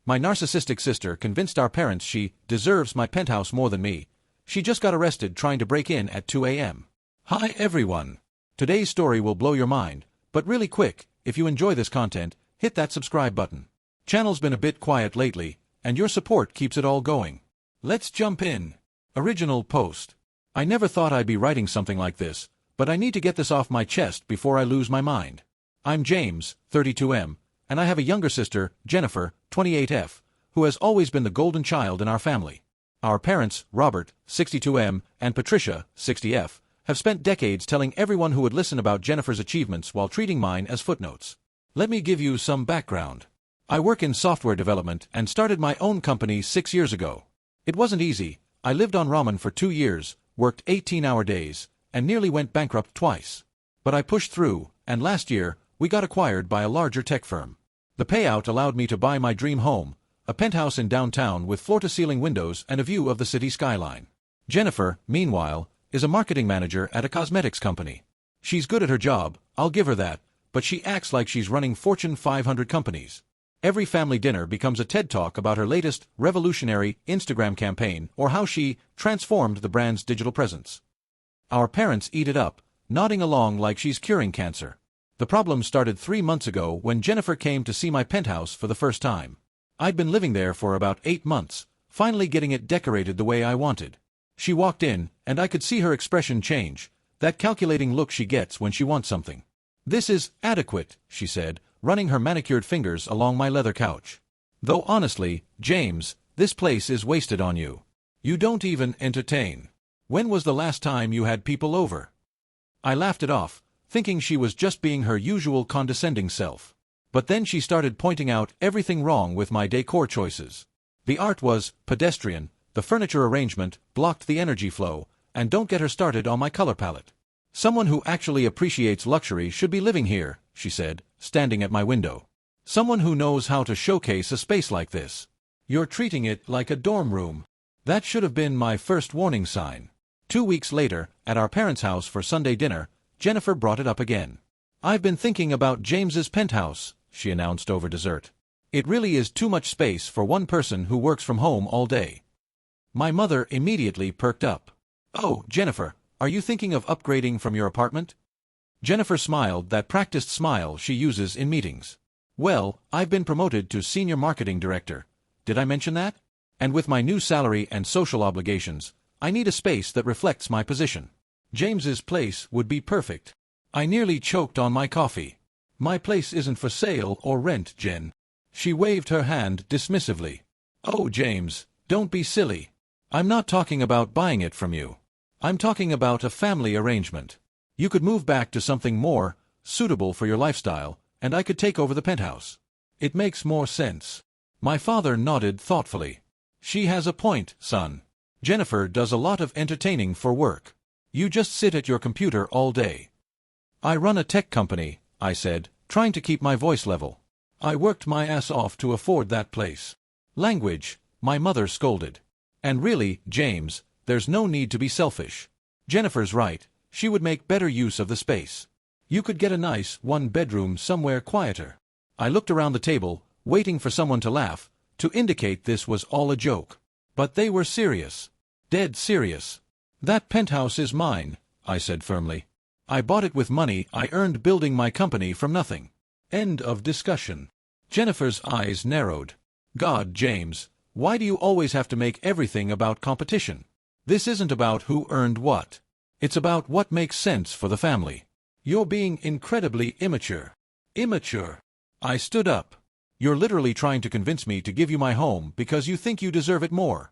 My narcissistic sister convinced our parents she deserves my penthouse more than me. She just got arrested trying to break in at 2 a.m. Hi everyone. Today's story will blow your mind, but really quick, if you enjoy this content, hit that subscribe button. Channel's been a bit quiet lately, and your support keeps it all going. Let's jump in. Original post. I never thought I'd be writing something like this, but I need to get this off my chest before I lose my mind. I'm James, 32M, and I have a younger sister, Jennifer, 28F, who has always been the golden child in our family. Our parents, Robert, 62M, and Patricia, 60F, have spent decades telling everyone who would listen about Jennifer's achievements while treating mine as footnotes. Let me give you some background. I work in software development and started my own company 6 years ago. It wasn't easy. I lived on ramen for 2 years, worked 18-hour days, and nearly went bankrupt twice. But I pushed through, and last year, we got acquired by a larger tech firm. The payout allowed me to buy my dream home, a penthouse in downtown with floor-to-ceiling windows and a view of the city skyline. Jennifer, meanwhile, is a marketing manager at a cosmetics company. She's good at her job, I'll give her that, but she acts like she's running Fortune 500 companies. Every family dinner becomes a TED Talk about her latest revolutionary Instagram campaign or how she transformed the brand's digital presence. Our parents eat it up, nodding along like she's curing cancer. The problem started 3 months ago when Jennifer came to see my penthouse for the first time. I'd been living there for about 8 months, finally getting it decorated the way I wanted. She walked in, and I could see her expression change, that calculating look she gets when she wants something. "This is adequate," she said, running her manicured fingers along my leather couch. "Though honestly, James, this place is wasted on you. You don't even entertain. When was the last time you had people over?" I laughed it off, thinking she was just being her usual condescending self. But then she started pointing out everything wrong with my decor choices. The art was pedestrian, the furniture arrangement blocked the energy flow, and don't get her started on my color palette. "Someone who actually appreciates luxury should be living here," she said, standing at my window. "Someone who knows how to showcase a space like this. You're treating it like a dorm room." That should have been my first warning sign. 2 weeks later, at our parents' house for Sunday dinner, Jennifer brought it up again. "I've been thinking about James's penthouse," she announced over dessert. "It really is too much space for one person who works from home all day." My mother immediately perked up. "Oh, Jennifer, are you thinking of upgrading from your apartment?" Jennifer smiled, that practiced smile she uses in meetings. "Well, I've been promoted to senior marketing director. Did I mention that? And with my new salary and social obligations, I need a space that reflects my position. James's place would be perfect." I nearly choked on my coffee. "My place isn't for sale or rent, Jen." She waved her hand dismissively. "Oh, James, don't be silly. I'm not talking about buying it from you. I'm talking about a family arrangement. You could move back to something more suitable for your lifestyle, and I could take over the penthouse. It makes more sense." My father nodded thoughtfully. "She has a point, son. Jennifer does a lot of entertaining for work. You just sit at your computer all day." "I run a tech company," I said, trying to keep my voice level. "I worked my ass off to afford that place." "Language," my mother scolded. "And really, James, there's no need to be selfish. Jennifer's right, she would make better use of the space. You could get a nice one-bedroom somewhere quieter." I looked around the table, waiting for someone to laugh, to indicate this was all a joke. But they were serious. Dead serious. "That penthouse is mine," I said firmly. "I bought it with money I earned building my company from nothing. End of discussion." Jennifer's eyes narrowed. "God, James, why do you always have to make everything about competition? This isn't about who earned what. It's about what makes sense for the family. You're being incredibly immature." "Immature?" I stood up. "You're literally trying to convince me to give you my home because you think you deserve it more."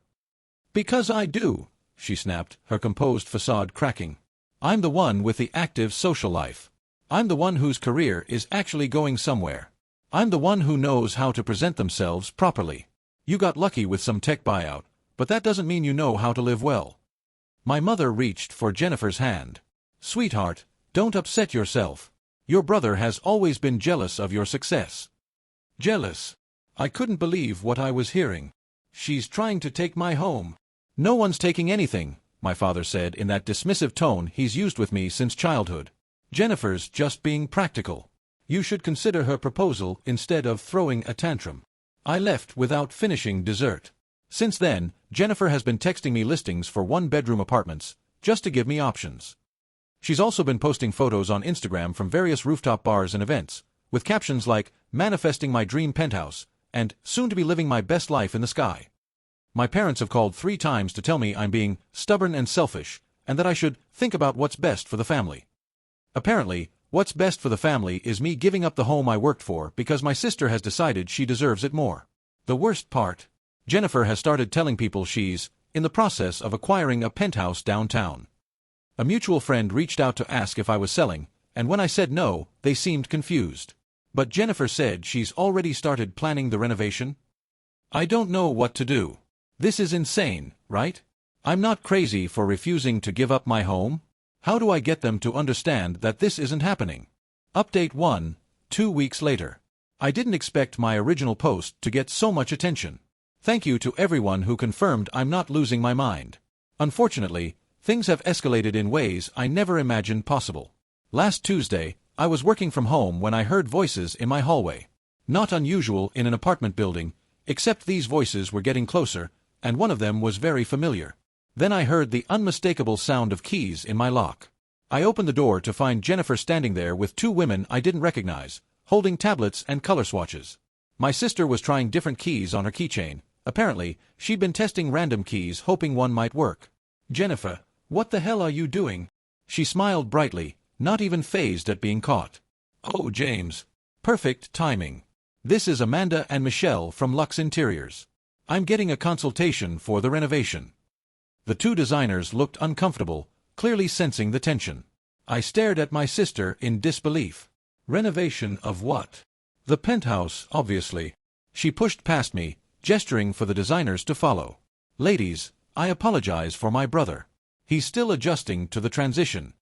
"Because I do," she snapped, her composed facade cracking. "I'm the one with the active social life. I'm the one whose career is actually going somewhere. I'm the one who knows how to present themselves properly. You got lucky with some tech buyout, but that doesn't mean you know how to live well." My mother reached for Jennifer's hand. "Sweetheart, don't upset yourself. Your brother has always been jealous of your success." "Jealous?" I couldn't believe what I was hearing. "She's trying to take my home." "No one's taking anything," my father said in that dismissive tone he's used with me since childhood. "Jennifer's just being practical. You should consider her proposal instead of throwing a tantrum." I left without finishing dessert. Since then, Jennifer has been texting me listings for one-bedroom apartments, just to give me options. She's also been posting photos on Instagram from various rooftop bars and events, with captions like, "Manifesting my dream penthouse," and "Soon to be living my best life in the sky." My parents have called 3 times to tell me I'm being stubborn and selfish, and that I should think about what's best for the family. Apparently, what's best for the family is me giving up the home I worked for because my sister has decided she deserves it more. The worst part? Jennifer has started telling people she's in the process of acquiring a penthouse downtown. A mutual friend reached out to ask if I was selling, and when I said no, they seemed confused. But Jennifer said she's already started planning the renovation. I don't know what to do. This is insane, right? I'm not crazy for refusing to give up my home. How do I get them to understand that this isn't happening? Update 1, 2 weeks later. I didn't expect my original post to get so much attention. Thank you to everyone who confirmed I'm not losing my mind. Unfortunately, things have escalated in ways I never imagined possible. Last Tuesday, I was working from home when I heard voices in my hallway. Not unusual in an apartment building, except these voices were getting closer, and one of them was very familiar. Then I heard the unmistakable sound of keys in my lock. I opened the door to find Jennifer standing there with 2 women I didn't recognize, holding tablets and color swatches. My sister was trying different keys on her keychain. Apparently, she'd been testing random keys hoping one might work. "Jennifer, what the hell are you doing?" She smiled brightly, not even fazed at being caught. "Oh, James. Perfect timing. This is Amanda and Michelle from Lux Interiors. I'm getting a consultation for the renovation." The 2 designers looked uncomfortable, clearly sensing the tension. I stared at my sister in disbelief. "Renovation of what?" "The penthouse, obviously." She pushed past me, gesturing for the designers to follow. "Ladies, I apologize for my brother. He's still adjusting to the transition."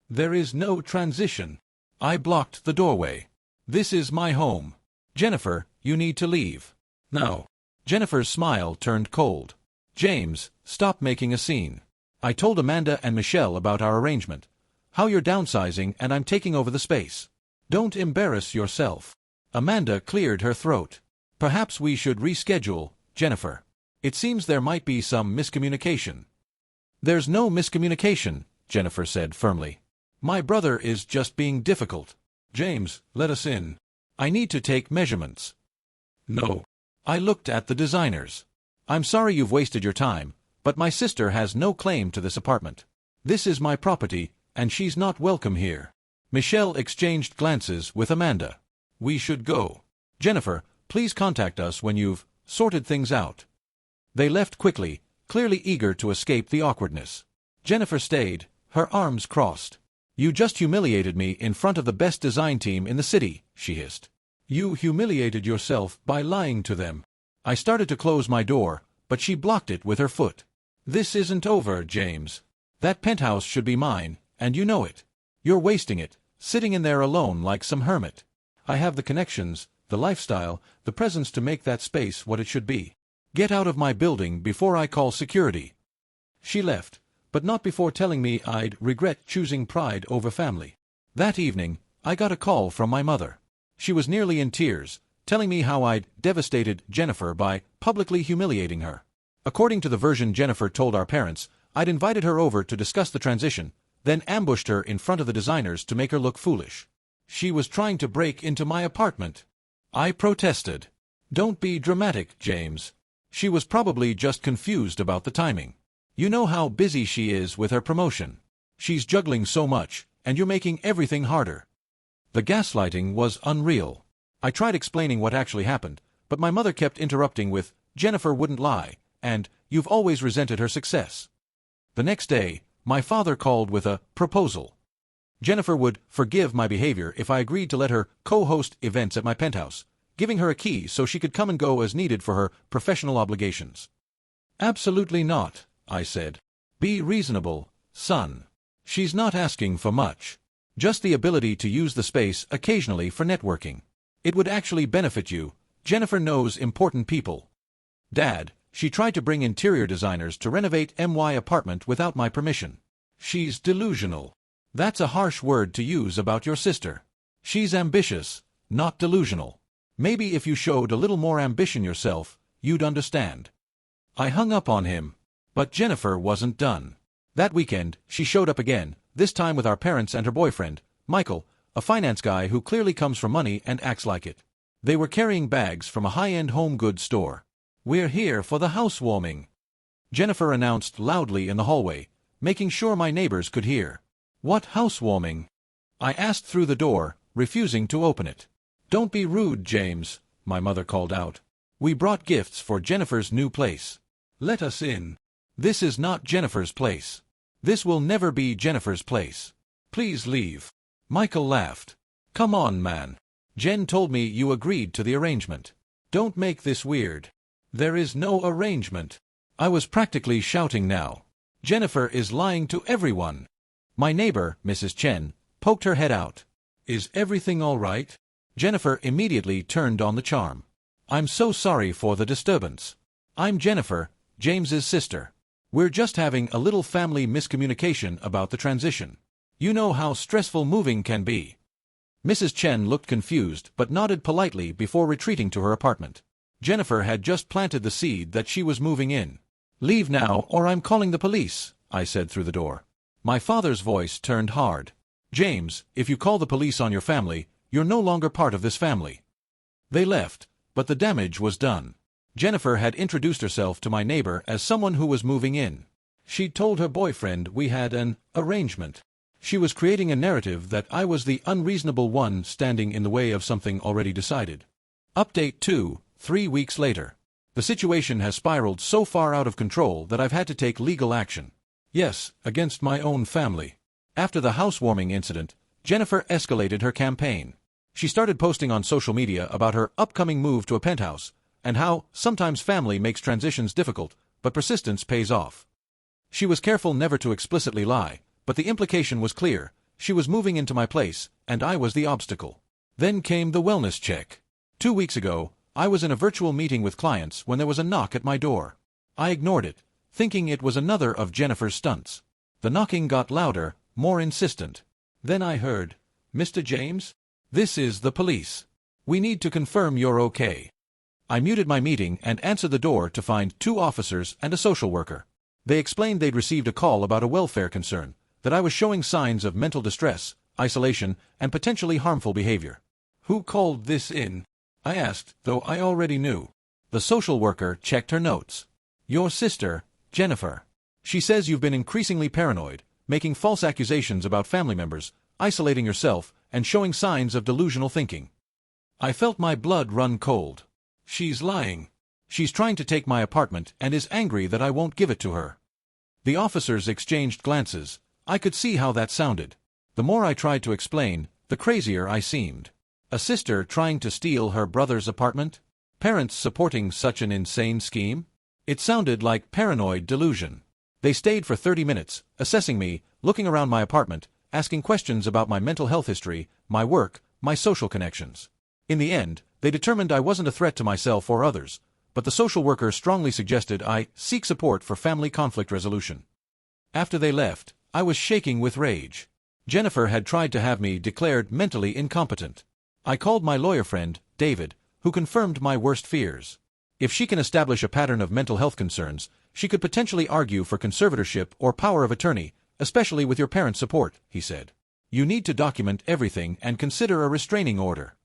"There is no transition." I blocked the doorway. "This is my home. Jennifer, you need to leave. Now." Jennifer's smile turned cold. "James, stop making a scene. I told Amanda and Michelle about our arrangement. How you're downsizing and I'm taking over the space. Don't embarrass yourself." Amanda cleared her throat. "Perhaps we should reschedule, Jennifer. It seems there might be some miscommunication." "There's no miscommunication," Jennifer said firmly. "My brother is just being difficult. James, let us in. I need to take measurements." "No." I looked at the designers. "I'm sorry you've wasted your time, but my sister has no claim to this apartment. This is my property, and she's not welcome here." Michelle exchanged glances with Amanda. "We should go. Jennifer, please contact us when you've sorted things out." They left quickly, clearly eager to escape the awkwardness. Jennifer stayed, her arms crossed. "You just humiliated me in front of the best design team in the city," she hissed. "You humiliated yourself by lying to them." I started to close my door, but she blocked it with her foot. "This isn't over, James. That penthouse should be mine, and you know it. You're wasting it, sitting in there alone like some hermit. I have the connections, the lifestyle, the presence to make that space what it should be. Get out of my building before I call security." She left, but not before telling me I'd regret choosing pride over family. That evening, I got a call from my mother. She was nearly in tears, telling me how I'd devastated Jennifer by publicly humiliating her. According to the version Jennifer told our parents, I'd invited her over to discuss the transition, then ambushed her in front of the designers to make her look foolish. She was trying to break into my apartment. I protested. "Don't be dramatic, James. She was probably just confused about the timing. You know how busy she is with her promotion. She's juggling so much, and you're making everything harder." The gaslighting was unreal. I tried explaining what actually happened, but my mother kept interrupting with, "Jennifer wouldn't lie," and "You've always resented her success." The next day, my father called with a proposal. Jennifer would forgive my behavior if I agreed to let her co-host events at my penthouse, giving her a key so she could come and go as needed for her professional obligations. "Absolutely not," I said. "Be reasonable, son. She's not asking for much. Just the ability to use the space occasionally for networking. It would actually benefit you. Jennifer knows important people." "Dad, she tried to bring interior designers to renovate my apartment without my permission." "She's delusional." "That's a harsh word to use about your sister. She's ambitious, not delusional. Maybe if you showed a little more ambition yourself, you'd understand. I hung up on him. But Jennifer wasn't done. That weekend, she showed up again, this time with our parents and her boyfriend, Michael, a finance guy who clearly comes from money and acts like it. They were carrying bags from a high-end home goods store. "We're here for the housewarming," Jennifer announced loudly in the hallway, making sure my neighbors could hear. "What housewarming?" I asked through the door, refusing to open it. "Don't be rude, James," my mother called out. "We brought gifts for Jennifer's new place. Let us in." "This is not Jennifer's place. This will never be Jennifer's place. Please leave." Michael laughed. "Come on, man. Jen told me you agreed to the arrangement. Don't make this weird. There is no arrangement." I was practically shouting now. "Jennifer is lying to everyone." My neighbor, Mrs. Chen, poked her head out. "Is everything all right?" Jennifer immediately turned on the charm. "I'm so sorry for the disturbance. I'm Jennifer, James's sister. We're just having a little family miscommunication about the transition. You know how stressful moving can be." Mrs. Chen looked confused but nodded politely before retreating to her apartment. Jennifer had just planted the seed that she was moving in. "Leave now or I'm calling the police," I said through the door. My father's voice turned hard. "James, if you call the police on your family, you're no longer part of this family." They left, but the damage was done. Jennifer had introduced herself to my neighbor as someone who was moving in. She'd told her boyfriend we had an arrangement. She was creating a narrative that I was the unreasonable one standing in the way of something already decided. Update 2, 3 weeks later. The situation has spiraled so far out of control that I've had to take legal action. Yes, against my own family. After the housewarming incident, Jennifer escalated her campaign. She started posting on social media about her upcoming move to a penthouse, and how sometimes family makes transitions difficult, but persistence pays off. She was careful never to explicitly lie, but the implication was clear. She was moving into my place, and I was the obstacle. Then came the wellness check. 2 weeks ago, I was in a virtual meeting with clients when there was a knock at my door. I ignored it, thinking it was another of Jennifer's stunts. The knocking got louder, more insistent. Then I heard, "Mr. James? This is the police. We need to confirm you're okay." I muted my meeting and answered the door to find 2 officers and a social worker. They explained they'd received a call about a welfare concern, that I was showing signs of mental distress, isolation, and potentially harmful behavior. "Who called this in?" I asked, though I already knew. The social worker checked her notes. "Your sister, Jennifer. She says you've been increasingly paranoid, making false accusations about family members, isolating yourself, and showing signs of delusional thinking." I felt my blood run cold. She's lying. She's trying to take my apartment and is angry that I won't give it to her. The officers exchanged glances. I could see how that sounded. The more I tried to explain, the crazier I seemed. A sister trying to steal her brother's apartment? Parents supporting such an insane scheme? It sounded like paranoid delusion. They stayed for 30 minutes, assessing me, looking around my apartment, asking questions about my mental health history, my work, my social connections. In the end, they determined I wasn't a threat to myself or others, but the social worker strongly suggested I seek support for family conflict resolution. After they left, I was shaking with rage. Jennifer had tried to have me declared mentally incompetent. I called my lawyer friend, David, who confirmed my worst fears. If she can establish a pattern of mental health concerns, she could potentially argue for conservatorship or power of attorney, especially with your parents' support, he said. You need to document everything and consider a restraining order.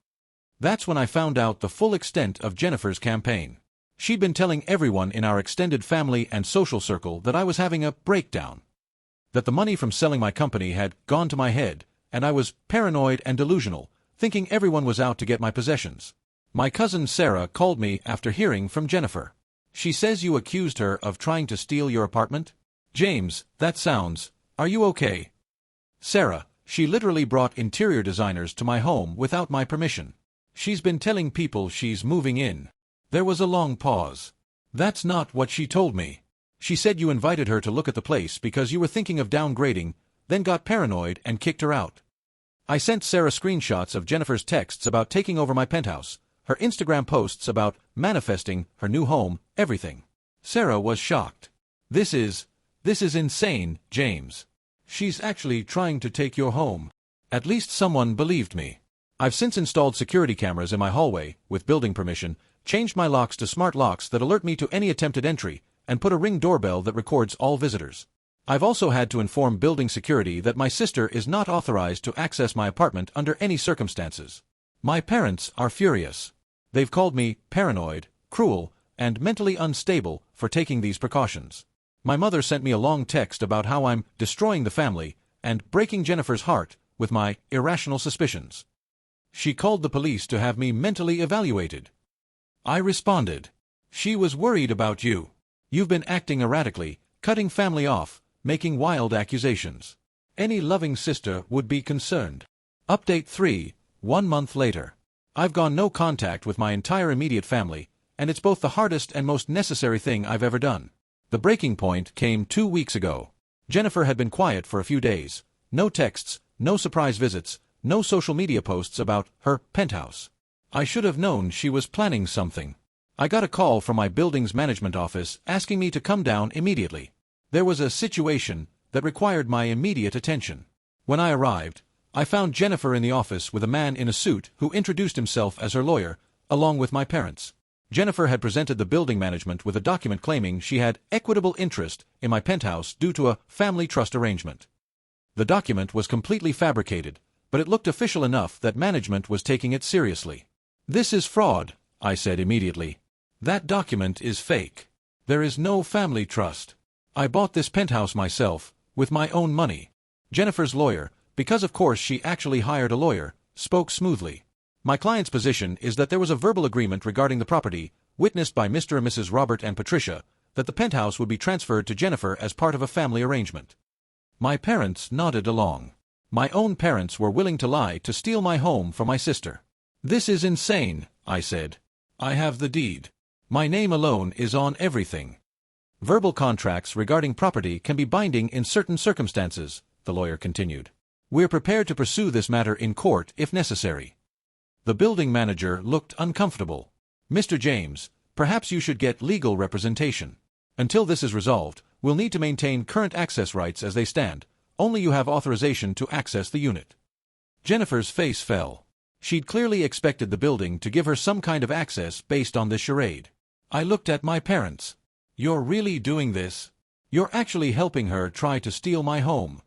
That's when I found out the full extent of Jennifer's campaign. She'd been telling everyone in our extended family and social circle that I was having a breakdown. That the money from selling my company had gone to my head, and I was paranoid and delusional, thinking everyone was out to get my possessions. My cousin Sarah called me after hearing from Jennifer. She says you accused her of trying to steal your apartment? James, that sounds... Are you okay? Sarah, she literally brought interior designers to my home without my permission. She's been telling people she's moving in. There was a long pause. That's not what she told me. She said you invited her to look at the place because you were thinking of downgrading, then got paranoid and kicked her out. I sent Sarah screenshots of Jennifer's texts about taking over my penthouse, her Instagram posts about manifesting her new home, everything. Sarah was shocked. This is insane, James. She's actually trying to take your home. At least someone believed me. I've since installed security cameras in my hallway, with building permission, changed my locks to smart locks that alert me to any attempted entry, and put a Ring doorbell that records all visitors. I've also had to inform building security that my sister is not authorized to access my apartment under any circumstances. My parents are furious. They've called me paranoid, cruel, and mentally unstable for taking these precautions. My mother sent me a long text about how I'm destroying the family and breaking Jennifer's heart with my irrational suspicions. She called the police to have me mentally evaluated. I responded, "She was worried about you. You've been acting erratically, cutting family off, making wild accusations. Any loving sister would be concerned." Update 3, 1 month later. I've gone no contact with my entire immediate family, and it's both the hardest and most necessary thing I've ever done. The breaking point came 2 weeks ago. Jennifer had been quiet for a few days. No texts, no surprise visits, no social media posts about her penthouse. I should have known she was planning something. I got a call from my building's management office asking me to come down immediately. There was a situation that required my immediate attention. When I arrived, I found Jennifer in the office with a man in a suit who introduced himself as her lawyer, along with my parents. Jennifer had presented the building management with a document claiming she had equitable interest in my penthouse due to a family trust arrangement. The document was completely fabricated, but it looked official enough that management was taking it seriously. "This is fraud," I said immediately. "That document is fake. There is no family trust. I bought this penthouse myself, with my own money." Jennifer's lawyer, because of course she actually hired a lawyer, spoke smoothly. "My client's position is that there was a verbal agreement regarding the property, witnessed by Mr. and Mrs. Robert and Patricia, that the penthouse would be transferred to Jennifer as part of a family arrangement." My parents nodded along. My own parents were willing to lie to steal my home from my sister. "This is insane," I said. "I have the deed. My name alone is on everything." "Verbal contracts regarding property can be binding in certain circumstances," the lawyer continued. "We're prepared to pursue this matter in court if necessary." The building manager looked uncomfortable. "Mr. James, perhaps you should get legal representation. Until this is resolved, we'll need to maintain current access rights as they stand. Only you have authorization to access the unit." Jennifer's face fell. She'd clearly expected the building to give her some kind of access based on this charade. I looked at my parents. "You're really doing this? You're actually helping her try to steal my home?"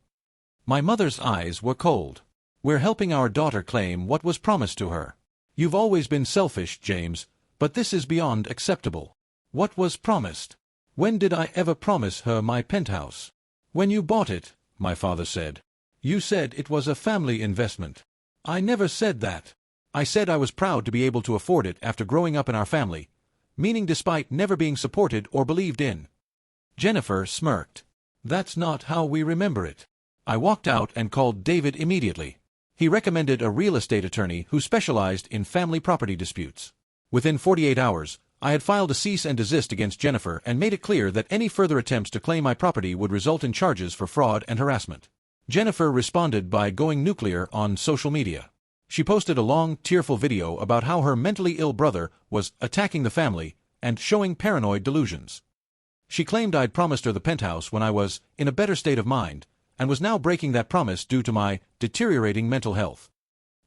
My mother's eyes were cold. "We're helping our daughter claim what was promised to her. You've always been selfish, James, but this is beyond acceptable." "What was promised? When did I ever promise her my penthouse?" "When you bought it," my father said. "You said it was a family investment." "I never said that. I said I was proud to be able to afford it after growing up in our family, meaning despite never being supported or believed in." Jennifer smirked. "That's not how we remember it." I walked out and called David immediately. He recommended a real estate attorney who specialized in family property disputes. Within 48 hours, I had filed a cease and desist against Jennifer and made it clear that any further attempts to claim my property would result in charges for fraud and harassment. Jennifer responded by going nuclear on social media. She posted a long, tearful video about how her mentally ill brother was attacking the family and showing paranoid delusions. She claimed I'd promised her the penthouse when I was in a better state of mind, and was now breaking that promise due to my deteriorating mental health.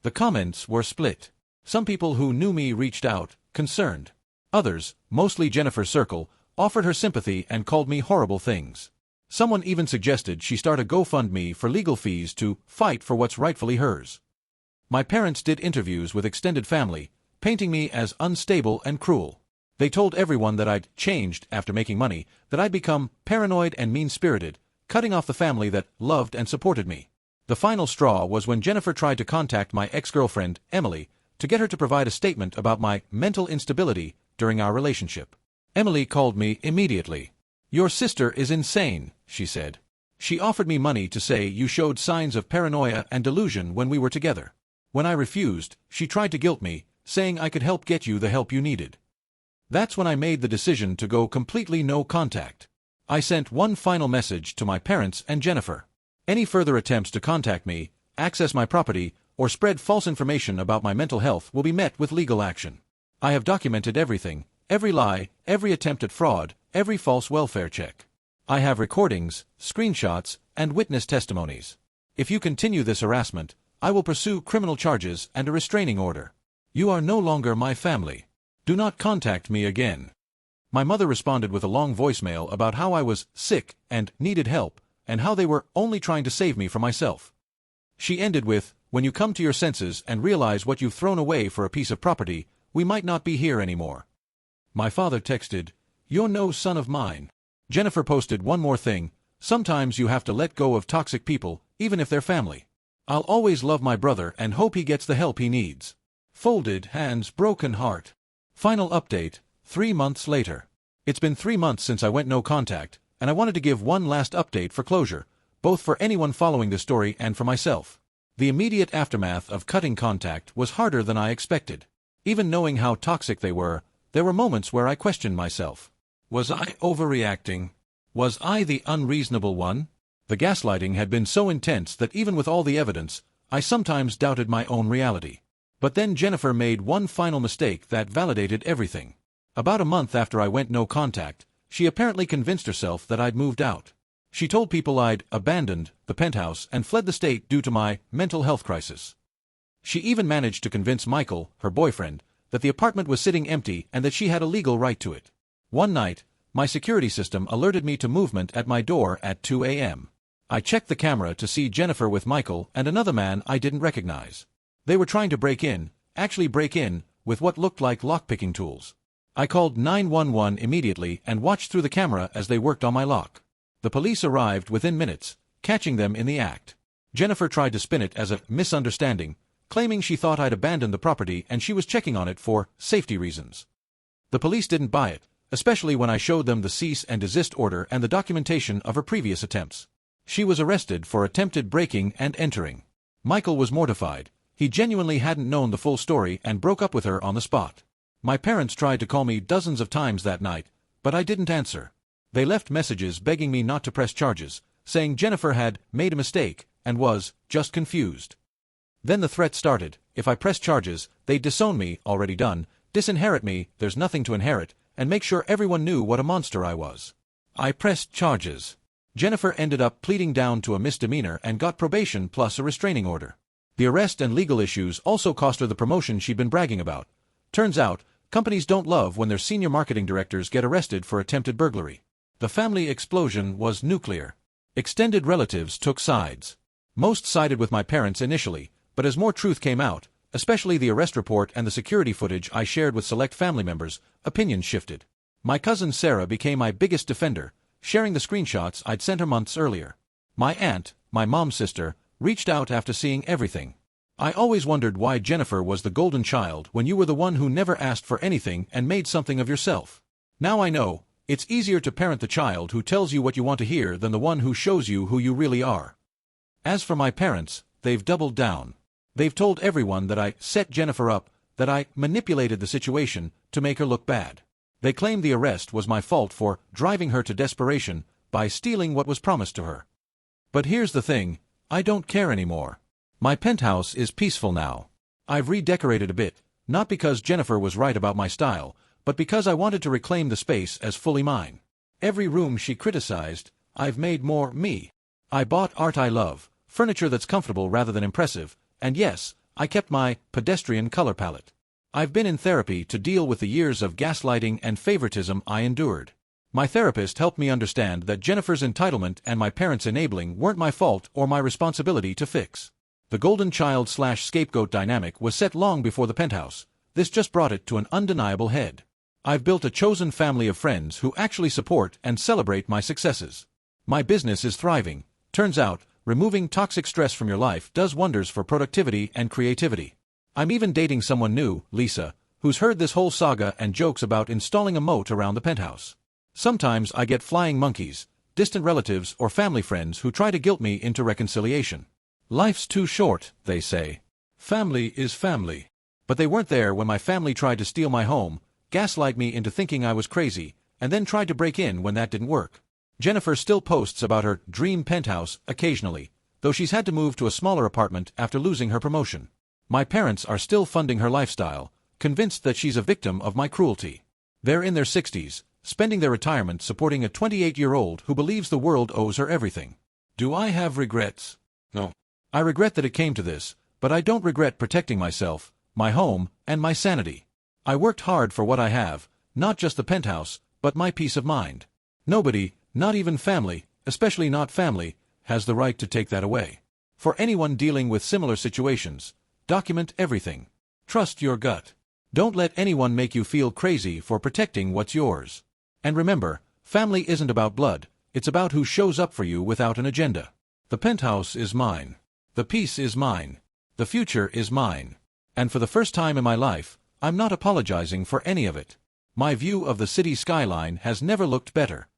The comments were split. Some people who knew me reached out, concerned. Others, mostly Jennifer's circle, offered her sympathy and called me horrible things. Someone even suggested she start a GoFundMe for legal fees to fight for what's rightfully hers. My parents did interviews with extended family, painting me as unstable and cruel. They told everyone that I'd changed after making money, that I'd become paranoid and mean-spirited, cutting off the family that loved and supported me. The final straw was when Jennifer tried to contact my ex-girlfriend, Emily, to get her to provide a statement about my mental instability during our relationship. Emily called me immediately. "Your sister is insane," she said. "She offered me money to say you showed signs of paranoia and delusion when we were together. When I refused, she tried to guilt me, saying I could help get you the help you needed." That's when I made the decision to go completely no contact. I sent one final message to my parents and Jennifer. Any further attempts to contact me, access my property, or spread false information about my mental health will be met with legal action. I have documented everything, every lie, every attempt at fraud, every false welfare check. I have recordings, screenshots, and witness testimonies. If you continue this harassment, I will pursue criminal charges and a restraining order. You are no longer my family. Do not contact me again." My mother responded with a long voicemail about how I was sick and needed help, and how they were only trying to save me from myself. She ended with, "When you come to your senses and realize what you've thrown away for a piece of property, we might not be here anymore." My father texted, "You're no son of mine." Jennifer posted one more thing, "Sometimes you have to let go of toxic people, even if they're family. I'll always love my brother and hope he gets the help he needs. Folded hands, broken heart." Final update, 3 months later. It's been 3 months since I went no contact, and I wanted to give one last update for closure, both for anyone following this story and for myself. The immediate aftermath of cutting contact was harder than I expected. Even knowing how toxic they were, there were moments where I questioned myself. Was I overreacting? Was I the unreasonable one? The gaslighting had been so intense that even with all the evidence, I sometimes doubted my own reality. But then Jennifer made one final mistake that validated everything. About a month after I went no contact, she apparently convinced herself that I'd moved out. She told people I'd abandoned the penthouse and fled the state due to my mental health crisis. She even managed to convince Michael, her boyfriend, that the apartment was sitting empty and that she had a legal right to it. One night, my security system alerted me to movement at my door at 2 a.m. I checked the camera to see Jennifer with Michael and another man I didn't recognize. They were trying to break in, with what looked like lockpicking tools. I called 911 immediately and watched through the camera as they worked on my lock. The police arrived within minutes, catching them in the act. Jennifer tried to spin it as a misunderstanding, claiming she thought I'd abandoned the property and she was checking on it for safety reasons. The police didn't buy it, especially when I showed them the cease and desist order and the documentation of her previous attempts. She was arrested for attempted breaking and entering. Michael was mortified. He genuinely hadn't known the full story and broke up with her on the spot. My parents tried to call me dozens of times that night, but I didn't answer. They left messages begging me not to press charges, saying Jennifer had made a mistake and was just confused. Then the threat started. If I pressed charges, they'd disown me, already done, disinherit me, there's nothing to inherit, and make sure everyone knew what a monster I was. I pressed charges. Jennifer ended up pleading down to a misdemeanor and got probation plus a restraining order. The arrest and legal issues also cost her the promotion she'd been bragging about. Turns out, companies don't love when their senior marketing directors get arrested for attempted burglary. The family explosion was nuclear. Extended relatives took sides. Most sided with my parents initially, but as more truth came out, especially the arrest report and the security footage I shared with select family members, opinions shifted. My cousin Sarah became my biggest defender, sharing the screenshots I'd sent her months earlier. My aunt, my mom's sister, reached out after seeing everything. I always wondered why Jennifer was the golden child when you were the one who never asked for anything and made something of yourself. Now I know, it's easier to parent the child who tells you what you want to hear than the one who shows you who you really are. As for my parents, they've doubled down. They've told everyone that I set Jennifer up, that I manipulated the situation to make her look bad. They claim the arrest was my fault for driving her to desperation by stealing what was promised to her. But here's the thing, I don't care anymore. My penthouse is peaceful now. I've redecorated a bit, not because Jennifer was right about my style, but because I wanted to reclaim the space as fully mine. Every room she criticized, I've made more me. I bought art I love, furniture that's comfortable rather than impressive, and yes, I kept my pedestrian color palette. I've been in therapy to deal with the years of gaslighting and favoritism I endured. My therapist helped me understand that Jennifer's entitlement and my parents' enabling weren't my fault or my responsibility to fix. The golden child/scapegoat dynamic was set long before the penthouse. This just brought it to an undeniable head. I've built a chosen family of friends who actually support and celebrate my successes. My business is thriving. Turns out, removing toxic stress from your life does wonders for productivity and creativity. I'm even dating someone new, Lisa, who's heard this whole saga and jokes about installing a moat around the penthouse. Sometimes I get flying monkeys, distant relatives or family friends who try to guilt me into reconciliation. Life's too short, they say. Family is family. But they weren't there when my family tried to steal my home, gaslight me into thinking I was crazy, and then tried to break in when that didn't work. Jennifer still posts about her dream penthouse occasionally, though she's had to move to a smaller apartment after losing her promotion. My parents are still funding her lifestyle, convinced that she's a victim of my cruelty. They're in their 60s, spending their retirement supporting a 28-year-old who believes the world owes her everything. Do I have regrets? No. I regret that it came to this, But I don't regret protecting myself, my home, and my sanity. I worked hard for what I have, not just the penthouse, but my peace of mind. Nobody, not even family, especially not family, has the right to take that away. For anyone dealing with similar situations, document everything. Trust your gut. Don't let anyone make you feel crazy for protecting what's yours. And remember, family isn't about blood, it's about who shows up for you without an agenda. The penthouse is mine. The peace is mine. The future is mine. And for the first time in my life, I'm not apologizing for any of it. My view of the city skyline has never looked better.